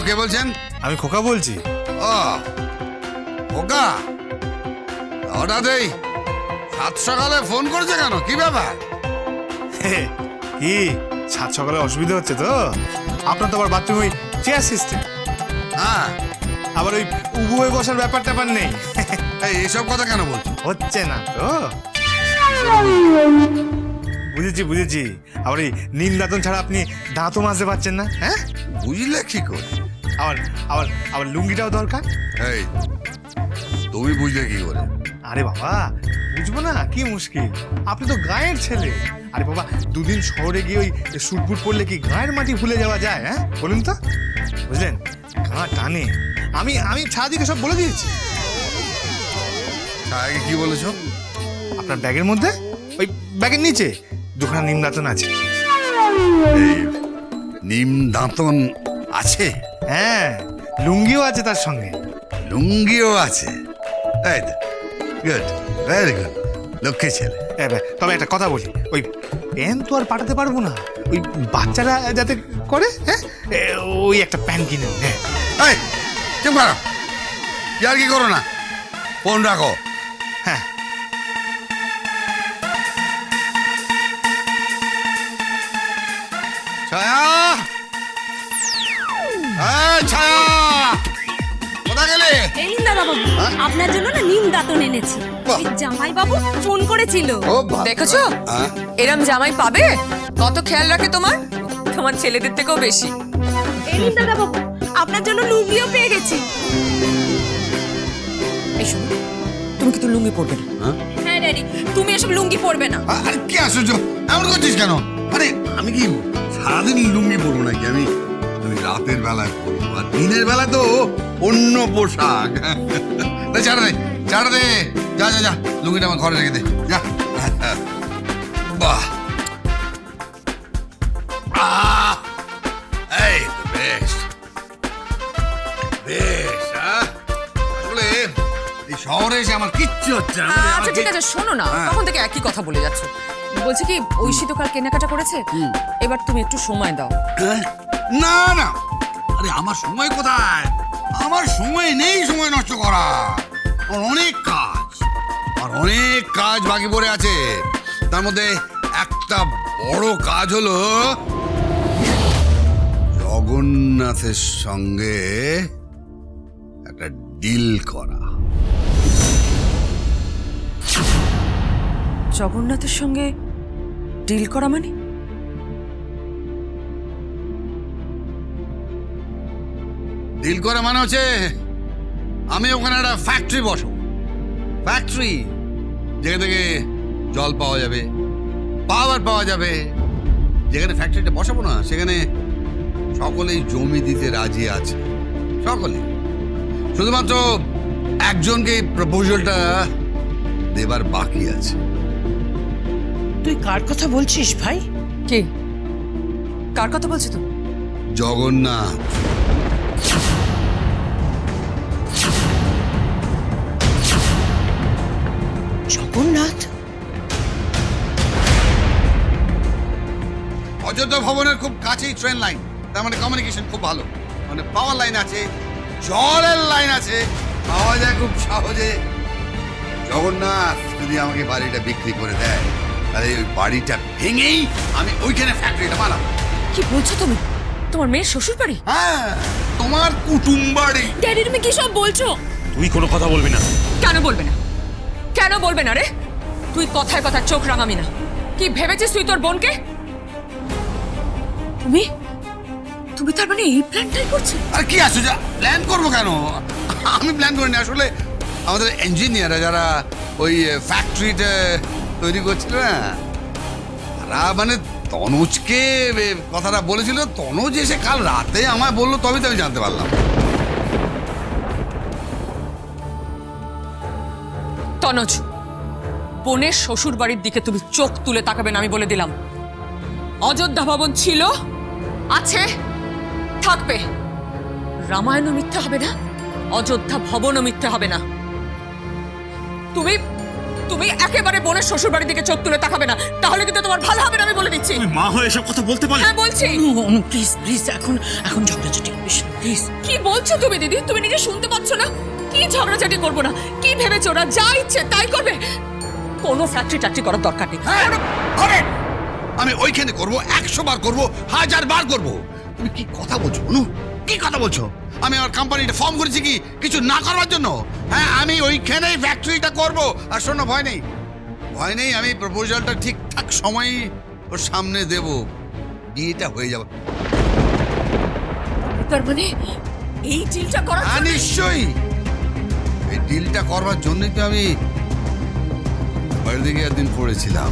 কে বলছেন? আমি খোকা বলছি। ও খোকা, হঠাৎ এই সাত সকালে ফোন করছে কেন? কি ব্যাপার? কি সাত সকালে অসুবিধা হচ্ছে তো? আপনার তো আবার বাথরুম ওই চেয়ার সিস্টেম, হ্যাঁ, আবার ওই উবু হয়ে বসার ব্যাপার ট্যাপার নেই। এইসব কথা কেন বলছো? হচ্ছে না তো? বুঝেছি বুঝেছি। আবার এই নীল দাঁতন ছাড়া আপনি দাঁতও মাজতে পারছেন না। হ্যাঁ, বুঝলে কি করে? আবার আবার আবার লুঙ্গিটাও দরকার। এই তুমি বুঝলে কি করে? আরে বাবা, বুঝবো না কি মুশকিল? আপনি তো গায়ের ছেলে। আরে বাবা, দুদিন শহরে গিয়ে ওই স্যুট বুট পরলে কি গায়ের মাটি ভুলে যাওয়া যায়? হ্যাঁ বলুন তো, বুঝলেন? গা টানে। আমি আমি ছাদিকে সব বলে দিয়েছি। আগে কি বলেছো? আপনার ব্যাগের মধ্যে, ওই ব্যাগের নিচে দুখানা নিম দাঁতন আছে। এই নিম দাঁতন আছে? হ্যাঁ, লুঙ্গিও আছে তার সঙ্গে। লুঙ্গিও আছে? এই তো, গুড, ভেরি গুড, লক্ষ্মী ছেলে। তবে একটা কথা বলি, ওই প্যান্ট তো আর পাঠাতে পারবো না। ওই বাচ্চারা যাতে করে, হ্যাঁ, ওই একটা প্যান্ট কিনে। হ্যাঁ, এই চুপ করো, আর কি করো না, ফোন রাখো। হ্যাঁ। ছায়া, এই ছায়া, কোথায় গেলে? এই নিন দাদা বাবু, আপনার জন্য না নিম দাঁতন এনেছি। বাহ। জামাই বাবু ফোন করেছিল। ও বাবা। দেখেছো হ্যাঁ? এরম জামাই পাবে? কত খেয়াল রাখে তোমার, তোমার ছেলেদের থেকেও বেশি। এই নিন দাদা বাবু, আপনার জন্য লুঙ্গিও পেয়ে গেছি। এই শোনো, তুমি কিন্তু লুঙ্গি পরবে না। হ্যাঁ ড্যাডি, তুমি এসব লুঙ্গি পরবে না। আরে কি আশ্চর্য, এমন করছিস কেন? আরে আমি কি সারাদিন লুঙ্গি পরবো নাকি? আমি আমি রাতের বেলায় পরবো, আর দিনের বেলা তো অন্য পোশাক। ছাড়া দে, ছাড়া দে, যা যা যা, লুঙ্গিটা আমার ঘরে রেখে দে, যা। বাহ, আহ, এই তো বেশ বেশ। আসলে এই শহরে এসে আমার কিচ্ছু হচ্ছে না। আচ্ছা ঠিক আছে, শোনো না, হ্যাঁ। তখন থেকে একই কথা বলে যাচ্ছ। বলছি কি, ঐশী তো কাল কেনাকাটা করেছে, এবার তুমি একটু সময় দাও। হ্যাঁ? না না, আরে আমার সময় কোথায়? আমার সময় নেই সময় নষ্ট করা। আমার অনেক কাজ, আর অনেক কাজ বাকি পড়ে আছে। তার মধ্যে একটা বড় কাজ হলো জগন্নাথের সঙ্গে একটা ডিল করা। জগন্নাথের সঙ্গে ডিল করা মানে? ডিল করা মানে হচ্ছে আমি ওখানে একটা ফ্যাক্টরি বসাবো। ফ্যাক্টরি যেখান থেকে জল পাওয়া যাবে, পাওয়ার পাওয়া যাবে। যেখানে ফ্যাক্টরিটা বসাবো না, সেখানে সকলেই জমি দিতে রাজি আছে, সকলে। শুধুমাত্র একজনকে প্রপোজালটা দেবার বাকি আছে। তুই কার কথা বলছিস ভাই? কি, কার কথা বলছো তুমি? জগন্নাথ। জগন্নাথ? অযোধ্যা ভবনের খুব কাছেই ট্রেন লাইন, তার মানে কমিউনিকেশন খুব ভালো। মানে পাওয়ার লাইন আছে, জলের লাইন আছে, পাওয়া যায় খুব সহজে। জগন্নাথ যদি আমাকে বাড়িটা বিক্রি করে দেয়, তাহলে ওই বাড়িটা ভেঙেই আমি ওইখানে ফ্যাক্টরিটা বানাবো। কি বলছো তুমি? তোমার মেয়ের শ্বশুর বাড়ি? হ্যাঁ, তোমার কুটুম বাড়ি। ড্যাডি তুমি কি সব বলছো? তুই কোনো কথা বলবি না। কেন বলবে না? কেন বলবে না রে? তুই কথায় কথায় চোখ রাঙামি না। কি ভেবেছিস তুই তোর বোনকে? তুমি তুমি তার মানে এই প্ল্যানটাই করছো? আর কি আছো, যা প্ল্যান করবো কেন? আমি প্ল্যান করিনি। আসলে আমাদের ইঞ্জিনিয়াররা যারা ওই ফ্যাক্টরিটা তৈরি করছিল না, তারা মানে তনুজকে কথাটা বলেছিল। তনুজ এসে কাল রাতে আমায় বললো, তবে তো আমি জানতে পারলাম। তনজ, বোনের শ্বশুর বাড়ির দিকে তুমি চোখ তুলে তাকাবে না, আমি বলে দিলাম। অযোধ্যা ভবন ছিল, আছে, থাকবে। রামায়ণও মিথ্যা হবে না, অযোধ্যা ভবনও মিথ্যা হবে না। তুমি তুমি একেবারে বোনের শ্বশুর বাড়ির দিকে চোখ তুলে তাকাবে না, তাহলে কিন্তু তোমার ভালো হবে না, আমি বলে দিচ্ছি। মা হয়ে এসব কথা বলতে পারে? হ্যাঁ বলছি। অনু প্লিজ প্লিজ, এখন ঝগড়াঝাটি করিস না প্লিজ। কি বলছো তুমি দিদি? তুমি নিজে শুনতে পাচ্ছ না? কি ঝগড়াঝাটি করবো না? কি ভেবেছো ওরা যা ইচ্ছে তাই করবে? কোনো ফ্যাক্টরি টাক্টরি করার দরকার নেই। হবে। আমি ওইখানে করব, 100 বার করব, 1000 বার করব। তুমি কি কথা বলছো অনু? কি কথা বলছো? আমি আমার কোম্পানিটা ফর্ম করেছি কি কিছু না করার জন্য? হ্যাঁ, আমি ওইখানেই ফ্যাক্টরিটা করব। আর শোনো, ভয় নেই, ভয় নেই, আমি প্রপোজালটা ঠিকঠাক সময় ওর সামনে দেব, বিয়েটা হয়ে যাবে। তার মানে এই ডিলটা করার হ্যাঁ, জন্য- নিশ্চয়ই এই ডিলটা করবার জন্যই তো আমি বাড়ির দিকে একদিন পড়েছিলাম।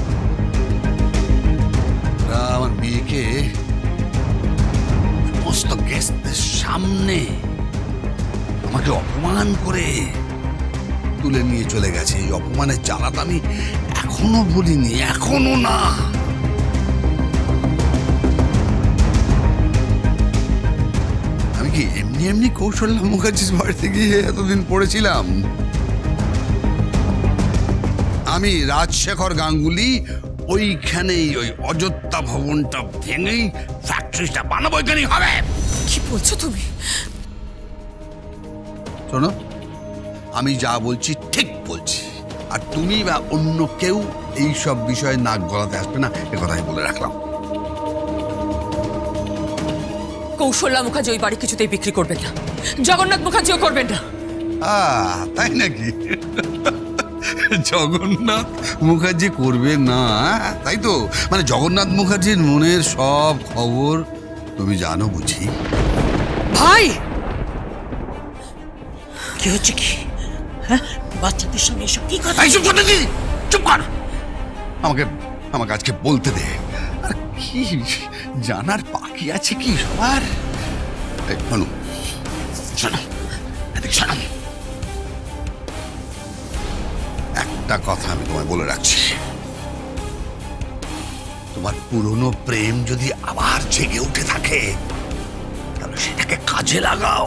ওরা আমার বিয়েকে সমস্ত গেস্টদের সামনে আমাকে অপমান করে তুলে নিয়ে চলে গেছে। এই অপমানের জ্বালাটা আমি এখনো বলিনি, এখনো না। আমি কি এমনি এমনি কৌশল্যা মুখার্জির বাড়িতে গিয়ে এতদিন পড়েছিলাম? আমি রাজশেখর গাঙ্গুলি ওইখানেই, ওই অযোধ্যা ভবনটা ভেঙেই ফ্যাক্টরিটা বানাবো, ওইখানেই হবে। কি বলছো তুমি? শোনো, আমি যা বলছি ঠিক বলছি, আর তুমি বা অন্য কেউ এই সব বিষয়ে নাক গলাতে আসবে না, এ কথাই বলে রাখলাম। কৌশল্যা মুখার্জি ওই বাড়ি কিছুতেই বিক্রি করবেন না, জগন্নাথ মুখার্জিও করবেন না। তাই নাকি? জগন্নাথ মুখার্জি করবে না, তাই তো? মানে জগন্নাথ মুখার্জির মনের সব খবর তুমি জানো বুঝি? ভাই কি হচ্ছে কি? হ্যাঁ, বাচ্চাদের সঙ্গে এসব কি কথা? এই চুপ করতে দি, চুপ কর। আমাকে আমাকে আজকে বলতে দে। আর কি জানার বাকি আছে কি সবার? এই বলো, শোনো, এদিকে শোনো। একটা কথা আমি তোমায় বলে রাখছি, তোমার পুরনো প্রেম যদি আবার জেগে উঠে থাকে তাহলে সেটাকে কাজে লাগাও।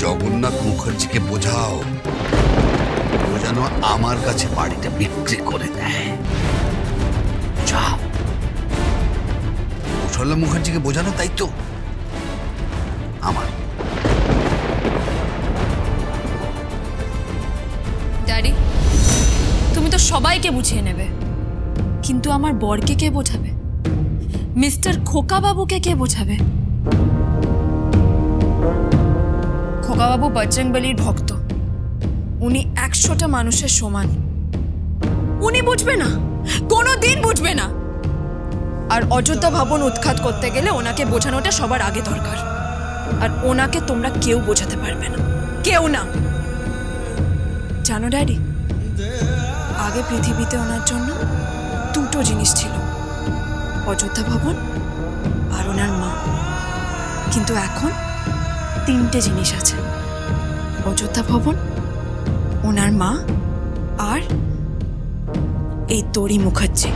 জগন্নাথ মুখার্জিকে বোঝাও ও যেন আমার কাছে বাড়িটা বিক্রি করে দেয়। যাও, কৌশল্যা মুখার্জিকে বোঝানো দায়িত্ব আমার। ড্যাডি, তুমি তো সবাইকে বুঝিয়ে নেবে, কিন্তু আমার বরকে কে বোঝাবে? মিস্টার খোকা বাবুকে কে বোঝাবে? খোকা বাবু বজরংবলীর ভক্ত, উনি 100টা মানুষের সমান। উনি বুঝবে না, কোনোদিন বুঝবে না। আর অযোধ্যা ভবন উৎখাত করতে গেলে ওনাকে বোঝানোটা সবার আগে দরকার। আর ওনাকে তোমরা কেউ বোঝাতে পারবে না, কেউ না। জানো ড্যাডি, আগে পৃথিবীতে ওনার জন্য 2টো জিনিস ছিল, অযোধ্যা ভবন আর ওনার মা। কিন্তু এখন 3টে জিনিস আছে, অযোধ্যা ভবন, ওনার মা আর এই তরি মুখার্জি।